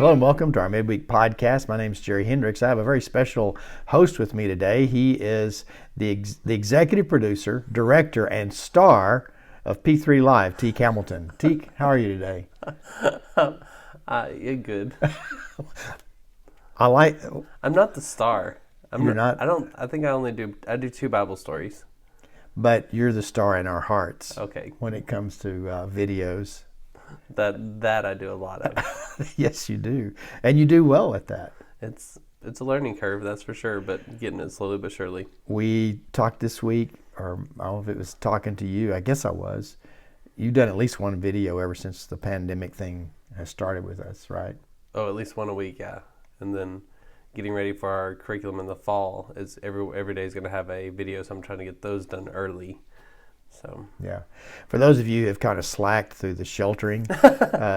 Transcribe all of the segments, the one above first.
Hello and welcome to our Midweek podcast. My name is Jerry Hendricks. I have a very special host with me today. He is the executive producer, director, and star of P3 Live, Teak Hamilton. Teak, how are you today? You're good. I'm not the star. You're not? I think I do 2 Bible stories. But you're the star in our hearts. Okay. When it comes to videos. That I do a lot of. Yes, you do. And you do well at that. It's a learning curve, that's for sure, but getting it slowly but surely. We talked this week, or I don't know if it was talking to you. I guess I was. You've done at least one video ever since the pandemic thing has started with us, right? Oh, at least one a week, yeah. And then getting ready for our curriculum in the fall is every day is going to have a video, so I'm trying to get those done early. So yeah, for those of you who have kind of slacked through the sheltering,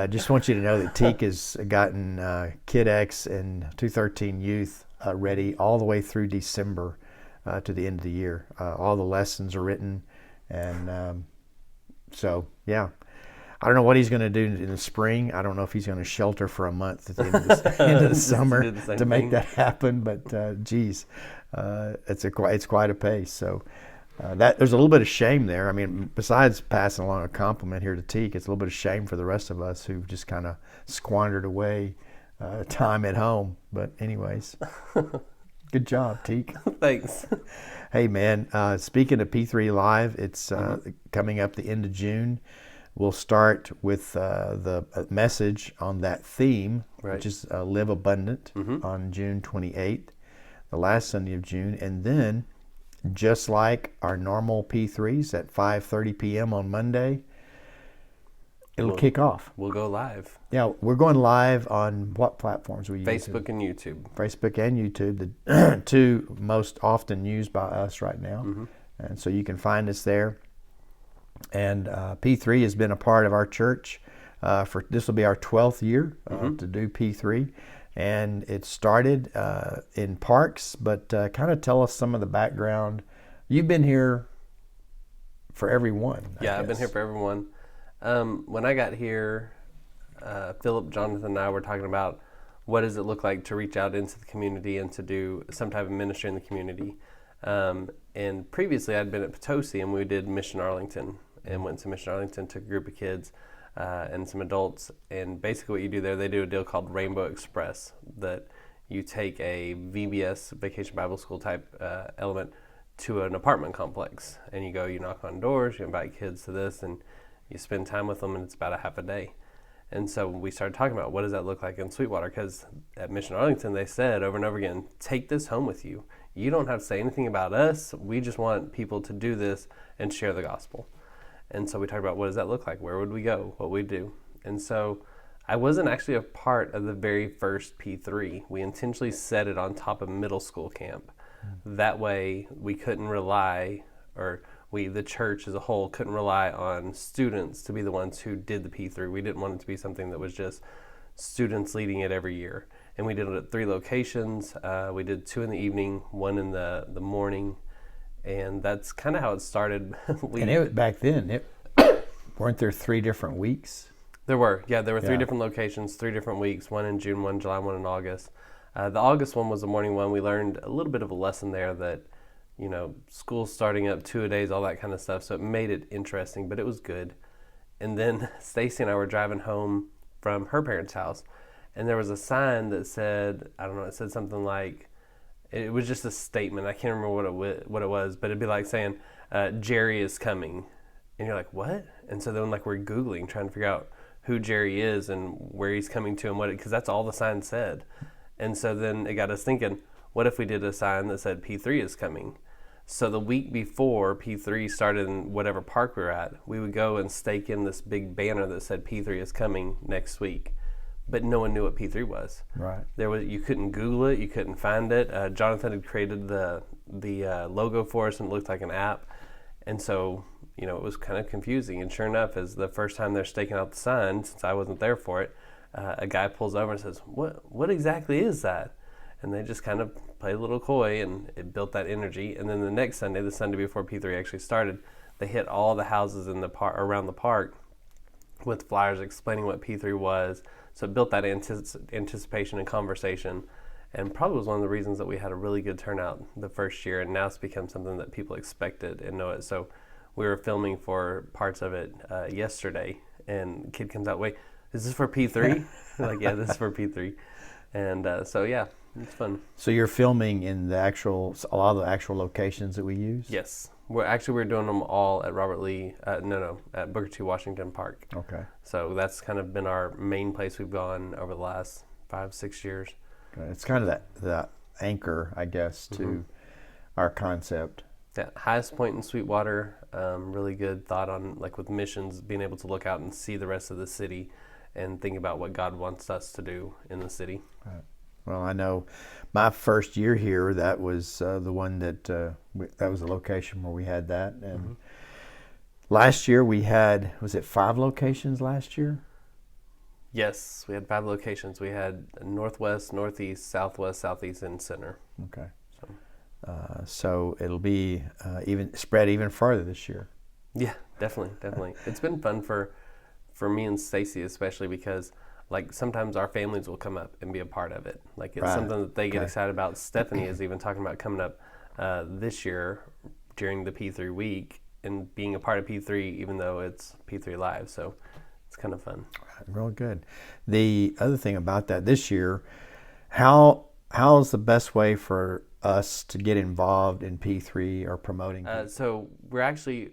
just want you to know that Teak has gotten Kid X and 213 Youth ready all the way through December to the end of the year. All the lessons are written, and so yeah. I don't know what he's going to do in the spring. I don't know if he's going to shelter for a month at the end of the summer to make that happen. But geez, it's quite a pace. So. There's a little bit of shame there. I mean, besides passing along a compliment here to Teak, it's a little bit of shame for the rest of us who've just kind of squandered away time at home. But anyways, good job, Teak. Thanks. Hey, man, speaking of P3 Live, it's coming up the end of June. We'll start with the message on that theme, which is Live Abundant on June 28th, the last Sunday of June. And then just like our normal P3s at 5:30 p.m. on Monday, it'll kick off. We'll go live. Yeah, we're going live on what platforms we use? Facebook and YouTube. Facebook and YouTube, the 2 most often used by us right now. And so you can find us there. And P3 has been a part of our church this will be our 12th year to do P3. And it started in Parks, but kind of tell us some of the background. You've been here for every one. Yeah, I've been here for every one. When I got here, Philip, Jonathan, and I were talking about what does it look like to reach out into the community and to do some type of ministry in the community. And previously I'd been at Potosi, and we did Mission Arlington, and went to Mission Arlington, took a group of kids and some adults, and basically what you do there, they do a deal called Rainbow Express, that you take a VBS, Vacation Bible School type element, to an apartment complex, and you knock on doors, you invite kids to this, and you spend time with them, and it's about a half a day. And so we started talking about what does that look like in Sweetwater, because at Mission Arlington they said over and over again, take this home with you. You don't have to say anything about us. We just want people to do this and share the gospel. And so we talked about what does that look like? Where would we go? What would we do? And so I wasn't actually a part of the very first P3. We intentionally set it on top of middle school camp. That way we couldn't rely, or the church as a whole couldn't rely on students to be the ones who did the P3. We didn't want it to be something that was just students leading it every year. And we did it at 3 locations. We did 2 in the evening, 1 in the morning. And that's kind of how it started. Back then, weren't there 3 different weeks? There were 3 different locations, 3 different weeks, 1 in June, 1 in July, 1 in August. The August one was the morning one. We learned a little bit of a lesson there that, school's starting up 2-a-days, all that kind of stuff. So it made it interesting, but it was good. And then Stacy and I were driving home from her parents' house, and there was a sign that said, I don't know, it said something like, it was just a statement. I can't remember what it was, but it'd be like saying, Jerry is coming. And you're like, what? And so then we're Googling, trying to figure out who Jerry is and where he's coming to and because that's all the sign said. And so then it got us thinking, what if we did a sign that said P3 is coming? So the week before P3 started in whatever park we were at, we would go and stake in this big banner that said P3 is coming next week. But no one knew what P3 was. Right. You couldn't Google it. You couldn't find it. Jonathan had created the logo for us, and it looked like an app. And so, it was kind of confusing. And sure enough, as the first time they're staking out the sign, since I wasn't there for it, a guy pulls over and says, "What exactly is that?" And they just kind of played a little coy, and it built that energy. And then the next Sunday, the Sunday before P3 actually started, they hit all the houses in the around the park with flyers explaining what P3 was. So it built that anticipation and conversation, and probably was one of the reasons that we had a really good turnout the first year, and now it's become something that people expected and know it. So we were filming for parts of it yesterday, and the kid comes out, wait, is this for P3? Like, yeah, this is for P3. And so, yeah, it's fun. So you're filming in a lot of the actual locations that we use? Yes. We're doing them all at Robert Lee, at Booker T. Washington Park. Okay. So that's kind of been our main place we've gone over the last 5-6 years. Okay. It's kind of the anchor, I guess, to our concept. Yeah, highest point in Sweetwater. Really good thought on, like, with missions, being able to look out and see the rest of the city and think about what God wants us to do in the city. Right. Well, I know my first year here, that was the one that was the location where we had that. And last year we had, was it 5 locations last year? Yes, we had 5 locations. We had northwest, northeast, southwest, southeast, and center. Okay. So it'll be even spread even farther this year. Yeah, definitely. It's been fun for me and Stacy, especially because, like, sometimes our families will come up and be a part of it. Like, it's something that they get excited about. Stephanie is even talking about coming up this year during the P3 week and being a part of P3, even though it's P3 Live. So it's kind of fun. Real good. The other thing about that this year, how's the best way for us to get involved in P3 or promoting? So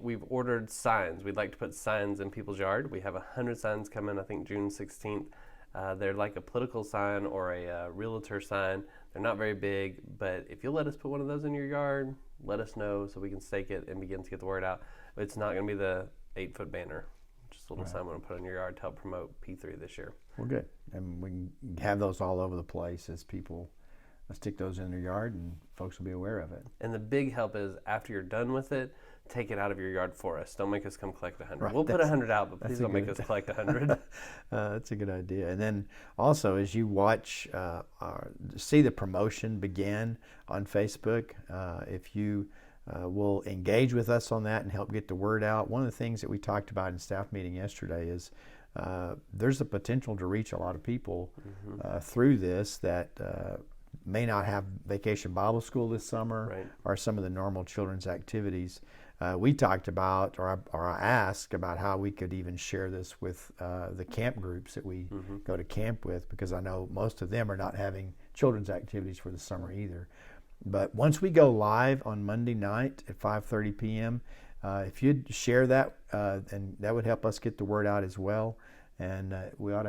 we've ordered signs. We'd like to put signs in people's yard. We have 100 signs coming, I think June 16th. They're like a political sign or a realtor sign. They're not very big, but if you'll let us put one of those in your yard, let us know so we can stake it and begin to get the word out. It's not going to be the 8-foot banner. Just a little sign we're going to put in your yard to help promote P3 this year. Well, good. And we can have those all over the place as people stick those in their yard, and folks will be aware of it. And the big help is, after you're done with it, take it out of your yard for us. Don't make us come collect 100. Right, we'll put 100 out, but please don't make us collect 100. That's a good idea. And then also, as you watch, see the promotion begin on Facebook, if you will engage with us on that and help get the word out. One of the things that we talked about in staff meeting yesterday is there's a potential to reach a lot of people through this that may not have Vacation Bible School this summer or some of the normal children's activities. We talked about, or I asked about how we could even share this with the camp groups that we go to camp with, because I know most of them are not having children's activities for the summer either. But once we go live on Monday night at 5:30 p.m., if you'd share that, and that would help us get the word out as well. And we're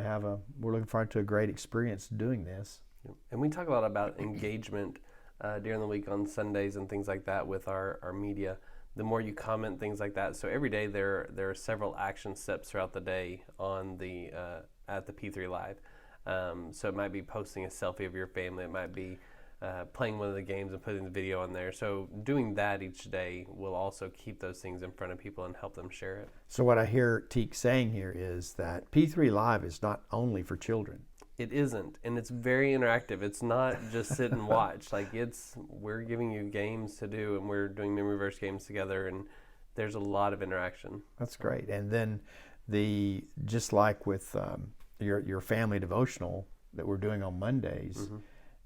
looking forward to a great experience doing this. And we talk a lot about engagement during the week on Sundays and things like that with our media. The more you comment, things like that. So every day there are several action steps throughout the day on the at the P3 Live. So it might be posting a selfie of your family. It might be playing one of the games and putting the video on there. So doing that each day will also keep those things in front of people and help them share it. So what I hear Teek saying here is that P3 Live is not only for children. It isn't, and it's very interactive. It's not just sit and watch. Like, we're giving you games to do, and we're doing memory verse games together, and there's a lot of interaction. That's great. And then just like with your family devotional that we're doing on Mondays,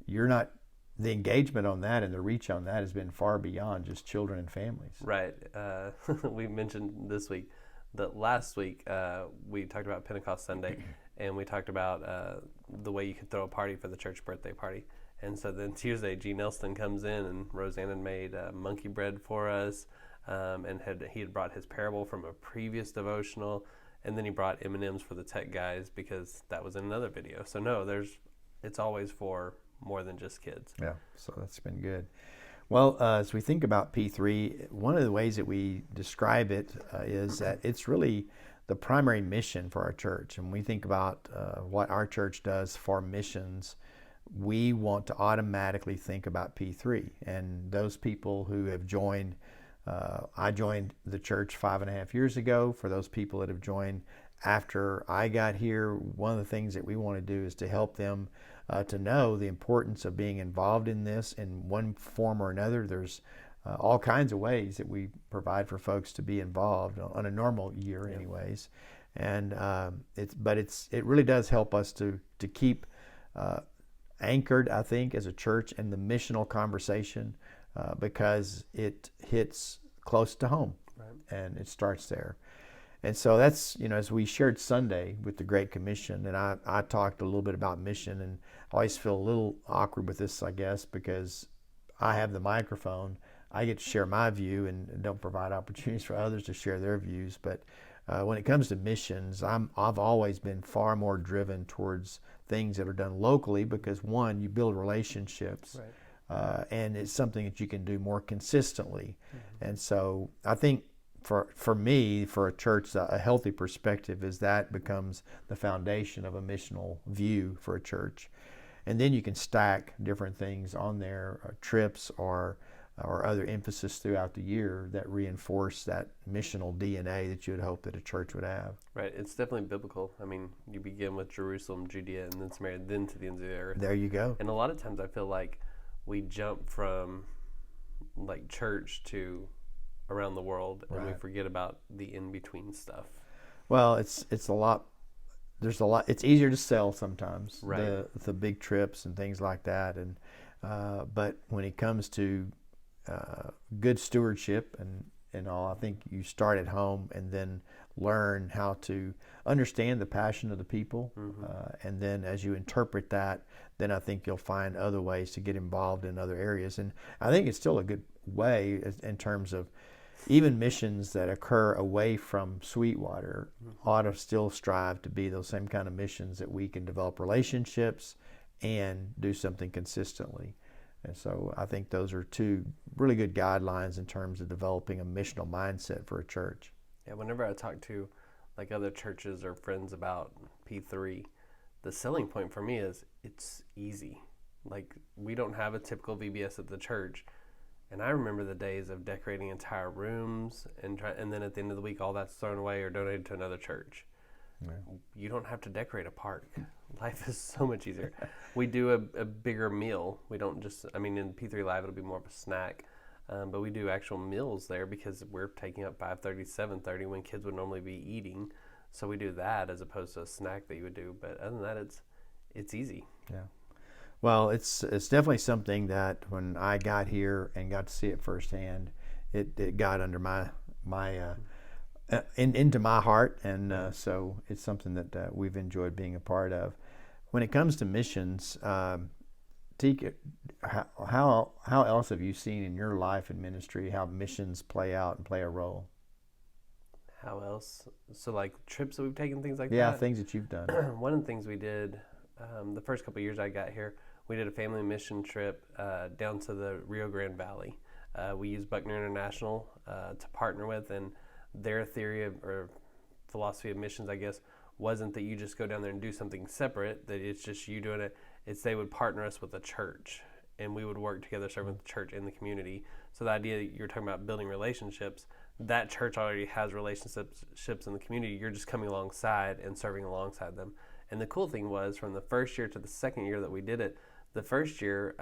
the engagement on that and the reach on that has been far beyond just children and families. Right. We mentioned this week that last week we talked about Pentecost Sunday, and we talked about the way you could throw a party for the church birthday party. And so then Tuesday, G. Nelson comes in, and Roseanne had made monkey bread for us, and he had brought his parable from a previous devotional, and then he brought M&Ms for the tech guys because that was in another video. So no, it's always for more than just kids. Yeah, so that's been good. Well, as we think about P3, one of the ways that we describe it is that it's really the primary mission for our church. And when we think about what our church does for missions, we want to automatically think about P3. And those people who have joined, I joined the church 5.5 years ago. For those people that have joined after I got here, one of the things that we want to do is to help them to know the importance of being involved in this in one form or another. There's all kinds of ways that we provide for folks to be involved on a normal year anyways. And it really does help us to keep anchored, I think, as a church in the missional conversation, because it hits close to home, Right. and it starts there. And so that's, as we shared Sunday with the Great Commission, and I talked a little bit about mission, and I always feel a little awkward with this, I guess, because I have the microphone. I get to share my view and don't provide opportunities for others to share their views. But when it comes to missions, I've always been far more driven towards things that are done locally, because one, you build relationships. Right. And it's something that you can do more consistently. And so I think for me, for a church, a healthy perspective is that becomes the foundation of a missional view for a church. And then you can stack different things on there, trips or other emphasis throughout the year that reinforce that missional DNA that you would hope that a church would have. Right. It's definitely biblical. I mean, you begin with Jerusalem, Judea, and then Samaria, then to the ends of the earth. There you go. And a lot of times I feel like we jump from like church to around the world, and we forget about the in-between stuff. Well, it's a lot. There's a lot. It's easier to sell sometimes, right? The big trips and things like that, and but when it comes to good stewardship and all, I think you start at home and then learn how to understand the passion of the people, and then as you interpret that, then I think you'll find other ways to get involved in other areas. And I think it's still a good way in terms of even missions that occur away from Sweetwater ought to still strive to be those same kind of missions that we can develop relationships and do something consistently. And so I think those are two really good guidelines in terms of developing a missional mindset for a church. Yeah, whenever I talk to like other churches or friends about P3, the selling point for me is it's easy. Like, we don't have a typical VBS at the church. And I remember the days of decorating entire rooms and then at the end of the week, all that's thrown away or donated to another church. Yeah. You don't have to decorate a park. Life is so much easier. We do a bigger meal. We don't just, in P3 Live, it'll be more of a snack. But we do actual meals there because we're taking up 5:30, 7:30 when kids would normally be eating. So we do that as opposed to a snack that you would do. But other than that, it's easy. Yeah. Well, it's definitely something that when I got here and got to see it firsthand, it got under my into my heart, and so it's something that we've enjoyed being a part of. When it comes to missions, Teek, how else have you seen in your life and ministry how missions play out and play a role? How else? So like trips that we've taken, things like that? Yeah, things that you've done. One of the things we did the first couple of years I got here, we did a family mission trip down to the Rio Grande Valley. We used Buckner International to partner with, and their theory or philosophy of missions, I guess, wasn't that you just go down there and do something separate, that it's just you doing it. It's they would partner us with a church, and we would work together serving the church in the community. So the idea that you're talking about building relationships, that church already has relationships in the community. You're just coming alongside and serving alongside them. And the cool thing was, from the first year to the second year that we did it, the first year,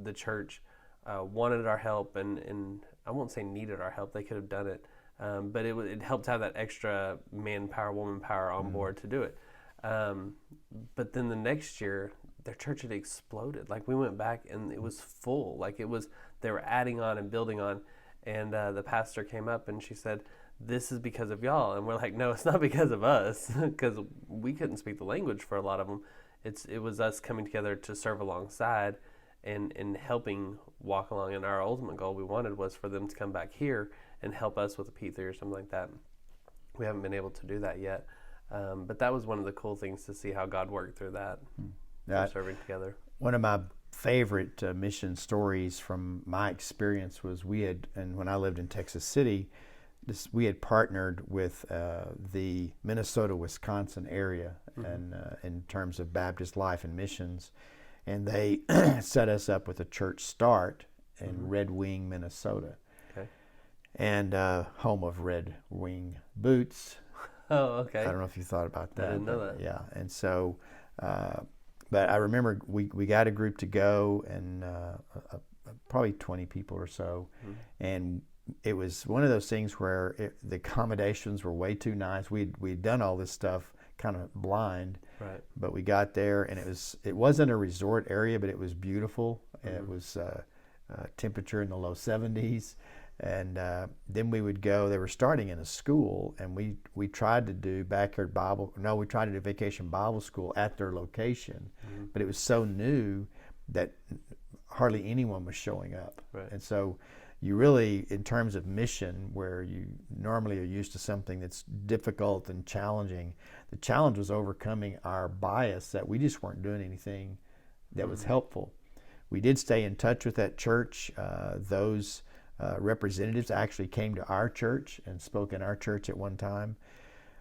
the church wanted our help, and I won't say needed our help. They could have done it. But it helped have that extra manpower, woman power on board to do it. But then the next year, their church had exploded. Like, we went back and it was full. Like, they were adding on and building on. And the pastor came up and she said, "This is because of y'all." And we're like, "No, it's not because of us," because we couldn't speak the language for a lot of them. It was us coming together to serve alongside and helping walk along. And our ultimate goal we wanted was for them to come back here and help us with a P3 or something like that. We haven't been able to do that yet. But that was one of the cool things to see how God worked through that, serving together. One of my favorite mission stories from my experience was when I lived in Texas City, we had partnered with the Minnesota-Wisconsin area and in terms of Baptist life and missions. And they set us up with a church start in Red Wing, Minnesota. Okay. And home of Red Wing boots. Oh, okay. I don't know if you thought about that. I didn't know that. Yeah, and so, but I remember we got a group to go, and probably 20 people or so, and it was one of those things where the accommodations were way too nice. We'd done all this stuff kind of blind, Right. but we got there, and it wasn't a resort area, but it was beautiful. Mm-hmm. It was temperature in the low 70s, and then we would go. They were starting in a school, and we tried to do backyard Bible. No, we tried to do vacation Bible school at their location, Mm-hmm. but it was so new that hardly anyone was showing up, Right. and so. You really, in terms of mission, where you normally are used to something that's difficult and challenging, the challenge was overcoming our bias that we just weren't doing anything that was helpful. We did stay in touch with that church. Those representatives actually came to our church and spoke in our church at one time.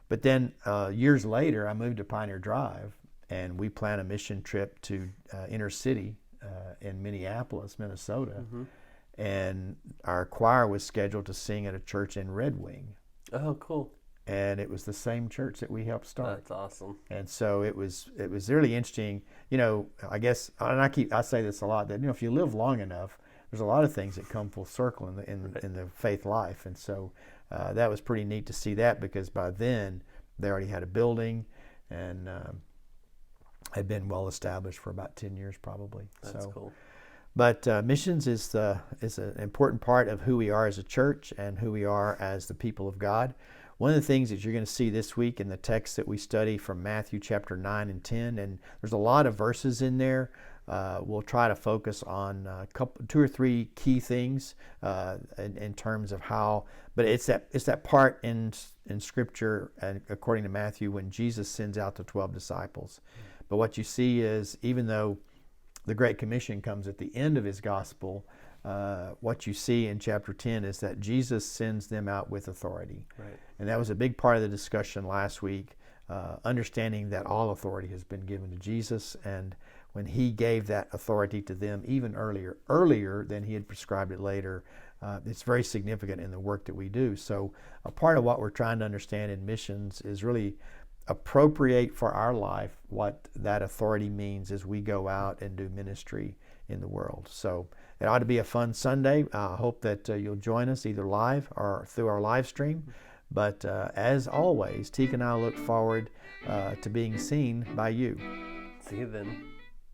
But then years later, I moved to Pioneer Drive, and we planned a mission trip to inner city in Minneapolis, Minnesota. Mm-hmm. And our choir was scheduled to sing at a church in Red Wing. Oh, cool. And it was the same church that we helped start. That's awesome. And so it was really interesting. You know, I guess, and I say this a lot, that, you know, if you live long enough, there's a lot of things that come full circle in the faith life. And so that was pretty neat to see that, because by then they already had a building and had been well established for about 10 years probably. That's cool. But missions is an important part of who we are as a church and who we are as the people of God. One of the things that you're going to see this week in the text that we study from Matthew chapter 9 and 10, and there's a lot of verses in there. We'll try to focus on two or three key things in terms of how. But it's that part in Scripture, and according to Matthew, when Jesus sends out the 12 disciples. But what you see is, even though the Great Commission comes at the end of his gospel, what you see in chapter 10 is that Jesus sends them out with authority. Right. And that was a big part of the discussion last week, understanding that all authority has been given to Jesus, and when he gave that authority to them even earlier than he had prescribed it later, it's very significant in the work that we do. So a part of what we're trying to understand in missions is really appropriate for our life what that authority means as we go out and do ministry in the world. So it ought to be a fun Sunday. I hope that you'll join us either live or through our live stream. But as always, Teek and I look forward to being seen by you. See you then.